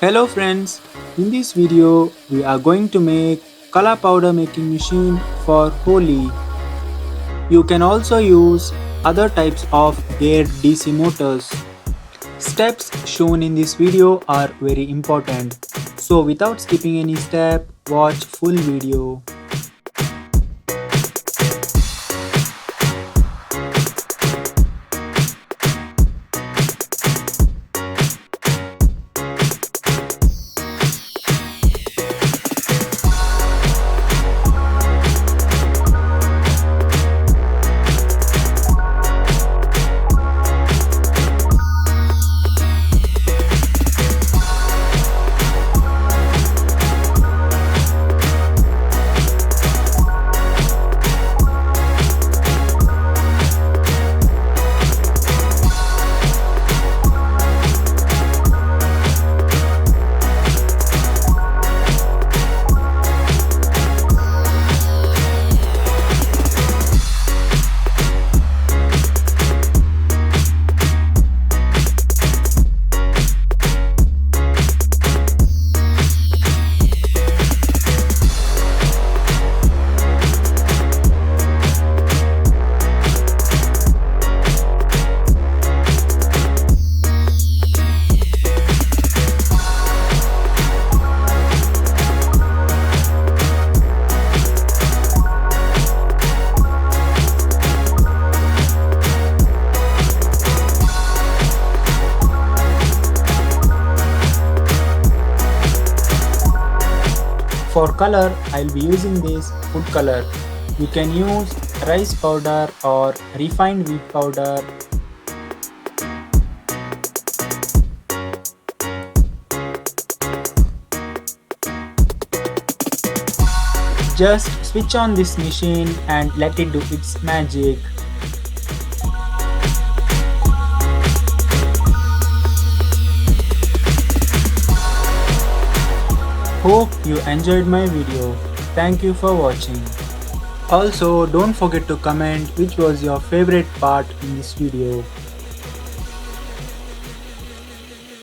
Hello friends, in this video we are going to make color powder making machine for Holi. You can also use other types of geared DC motors. Steps shown in this video are very important. So without skipping any step, watch full video. For color, I'll be using this food color. You can use rice powder or refined wheat powder. Just switch on this machine and let it do its magic. Hope you enjoyed my video. Thank you for watching. Also, don't forget to comment which was your favorite part in this video.